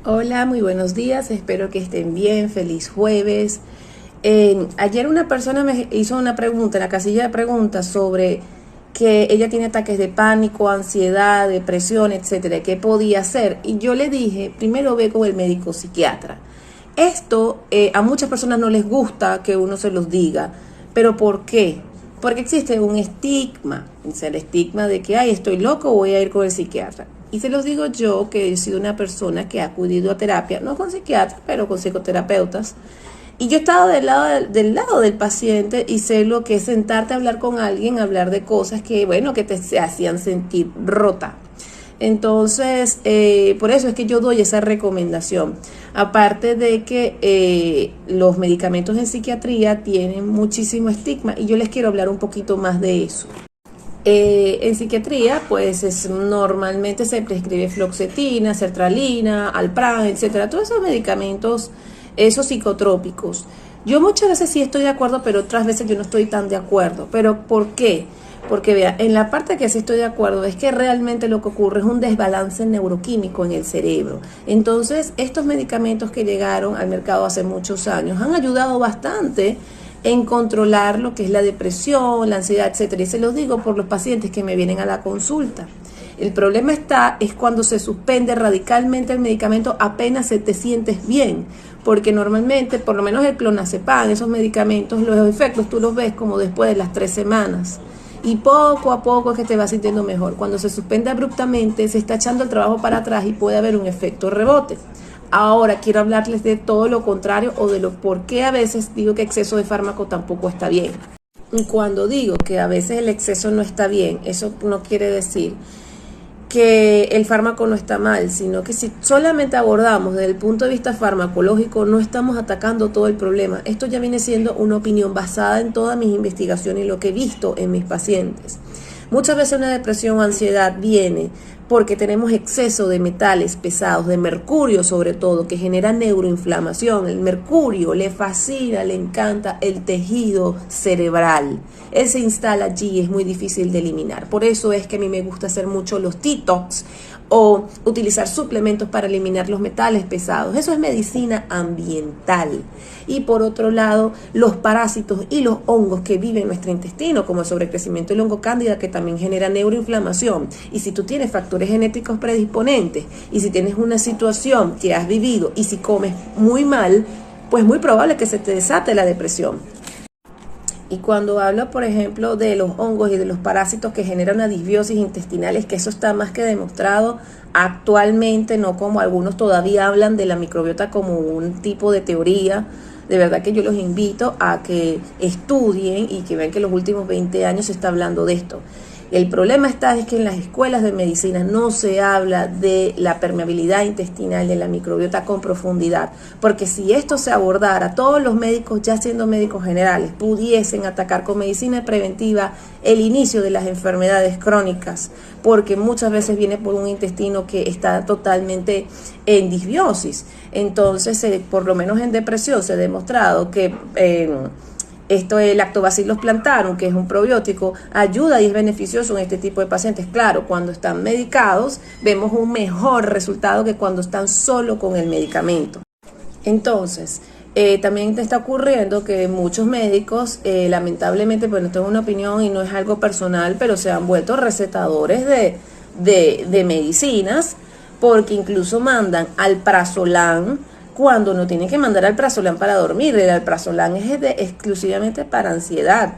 Hola, muy buenos días, espero que estén bien, feliz jueves. Ayer una persona me hizo una pregunta en la casilla de preguntas sobre que ella tiene ataques de pánico, ansiedad, depresión, etcétera, qué podía hacer. Y yo le dije, primero ve con el médico psiquiatra. Esto a muchas personas no les gusta que uno se los diga, pero ¿por qué? Porque existe un estigma, es el estigma de que, ay, estoy loco, voy a ir con el psiquiatra. Y se los digo yo, que he sido una persona que ha acudido a terapia, no con psiquiatras, pero con psicoterapeutas. Y yo he estado del lado del paciente y sé lo que es sentarte a hablar con alguien, hablar de cosas que, bueno, que te hacían sentir rota. Entonces, por eso es que yo doy esa recomendación. Aparte de que los medicamentos en psiquiatría tienen muchísimo estigma y yo les quiero hablar un poquito más de eso. En psiquiatría, pues normalmente se prescribe fluoxetina, sertralina, Alpran, etcétera, todos esos medicamentos, esos psicotrópicos. Yo muchas veces sí estoy de acuerdo, pero otras veces yo no estoy tan de acuerdo. ¿Pero por qué? Porque vea, en la parte que sí estoy de acuerdo es que realmente lo que ocurre es un desbalance neuroquímico en el cerebro. Entonces, estos medicamentos que llegaron al mercado hace muchos años han ayudado bastante en controlar lo que es la depresión, la ansiedad, etcétera. Y se los digo por los pacientes que me vienen a la consulta. El problema es cuando se suspende radicalmente el medicamento apenas se te sientes bien, porque normalmente, por lo menos el clonazepam, esos medicamentos, los efectos tú los ves como después de las 3 semanas. Y poco a poco es que te vas sintiendo mejor. Cuando se suspende abruptamente, se está echando el trabajo para atrás y puede haber un efecto rebote. Ahora quiero hablarles de todo lo contrario o de lo por qué a veces digo que exceso de fármaco tampoco está bien. Cuando digo que a veces el exceso no está bien, eso no quiere decir que el fármaco no está mal, sino que si solamente abordamos desde el punto de vista farmacológico, no estamos atacando todo el problema. Esto ya viene siendo una opinión basada en todas mis investigaciones y lo que he visto en mis pacientes. Muchas veces una depresión o ansiedad viene porque tenemos exceso de metales pesados, de mercurio sobre todo, que genera neuroinflamación. El mercurio le fascina, le encanta el tejido cerebral. Él se instala allí y es muy difícil de eliminar. Por eso es que a mí me gusta hacer mucho los detox o utilizar suplementos para eliminar los metales pesados. Eso es medicina ambiental. Y por otro lado, los parásitos y los hongos que viven en nuestro intestino, como el sobrecrecimiento del hongo cándida, que también genera neuroinflamación. Y si tú tienes factores genéticos predisponentes, y si tienes una situación que has vivido, y si comes muy mal, pues muy probable que se te desate la depresión. Y cuando hablo, por ejemplo, de los hongos y de los parásitos que generan una disbiosis intestinal, es que eso está más que demostrado actualmente, no como algunos todavía hablan de la microbiota como un tipo de teoría. De verdad que yo los invito a que estudien y que vean que en los últimos 20 años se está hablando de esto. El problema es que en las escuelas de medicina no se habla de la permeabilidad intestinal, de la microbiota con profundidad, porque si esto se abordara, todos los médicos, ya siendo médicos generales, pudiesen atacar con medicina preventiva el inicio de las enfermedades crónicas, porque muchas veces viene por un intestino que está totalmente en disbiosis. Entonces, por lo menos en depresión se ha demostrado que esto es Lactobacillus plantarum, que es un probiótico, ayuda y es beneficioso en este tipo de pacientes. Claro, cuando están medicados vemos un mejor resultado que cuando están solo con el medicamento. Entonces, también te está ocurriendo que muchos médicos, lamentablemente, bueno, esto es una opinión y no es algo personal, pero se han vuelto recetadores de medicinas, porque incluso mandan alprazolam cuando no tienen que mandar alprazolam para dormir. El alprazolam es exclusivamente para ansiedad.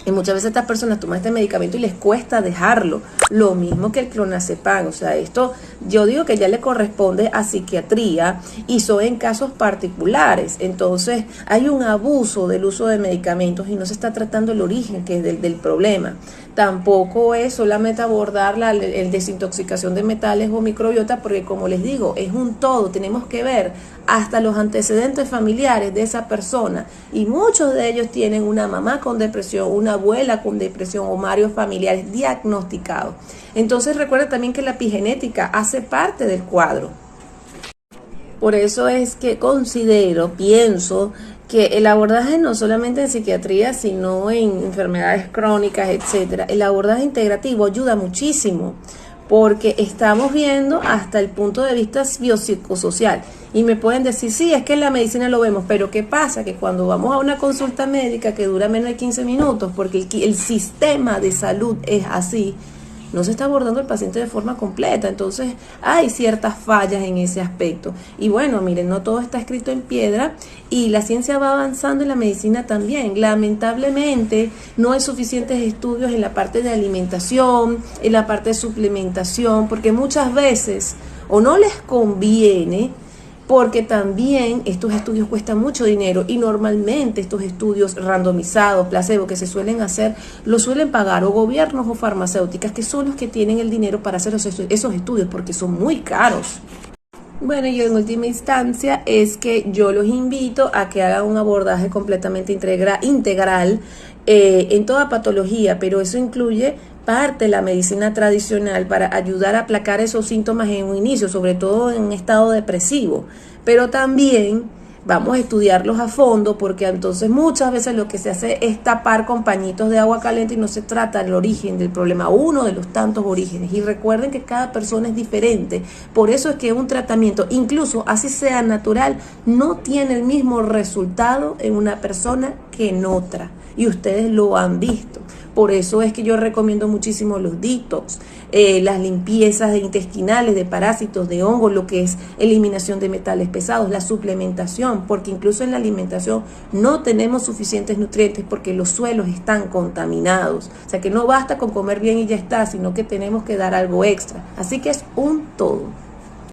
Y muchas veces estas personas toman este medicamento y les cuesta dejarlo. Lo mismo que el clonazepam. O sea, esto yo digo que ya le corresponde a psiquiatría y son en casos particulares. Entonces hay un abuso del uso de medicamentos y no se está tratando el origen, que es del problema. Tampoco es solamente abordar la desintoxicación de metales o microbiota, porque como les digo, es un todo. Tenemos que ver hasta los antecedentes familiares de esa persona. Y muchos de ellos tienen una mamá con depresión, una abuela con depresión o varios familiares diagnosticados. Entonces recuerda también que la epigenética hace parte del cuadro. Por eso es que pienso que el abordaje no solamente en psiquiatría, sino en enfermedades crónicas, etcétera, el abordaje integrativo ayuda muchísimo, porque estamos viendo hasta el punto de vista biopsicosocial. Y me pueden decir, sí, es que en la medicina lo vemos, pero ¿qué pasa? Que cuando vamos a una consulta médica que dura menos de 15 minutos, porque el sistema de salud es así, no se está abordando el paciente de forma completa. Entonces hay ciertas fallas en ese aspecto. Y bueno, miren, no todo está escrito en piedra y la ciencia va avanzando y la medicina también. Lamentablemente no hay suficientes estudios en la parte de alimentación, en la parte de suplementación, porque muchas veces o no les conviene, porque también estos estudios cuestan mucho dinero y normalmente estos estudios randomizados, placebo, que se suelen hacer, los suelen pagar o gobiernos o farmacéuticas, que son los que tienen el dinero para hacer esos estudios, porque son muy caros. Bueno, y en última instancia es que yo los invito a que hagan un abordaje completamente integral en toda patología, pero eso incluye parte de la medicina tradicional para ayudar a aplacar esos síntomas en un inicio, sobre todo en un estado depresivo, pero también vamos a estudiarlos a fondo, porque entonces muchas veces lo que se hace es tapar con pañitos de agua caliente y no se trata del origen del problema, uno de los tantos orígenes. Y recuerden que cada persona es diferente, por eso es que un tratamiento, incluso así sea natural, no tiene el mismo resultado en una persona que en otra, y ustedes lo han visto. Por eso es que yo recomiendo muchísimo los detox, las limpiezas intestinales de parásitos, de hongos, lo que es eliminación de metales pesados, la suplementación, porque incluso en la alimentación no tenemos suficientes nutrientes porque los suelos están contaminados. O sea que no basta con comer bien y ya está, sino que tenemos que dar algo extra. Así que es un todo.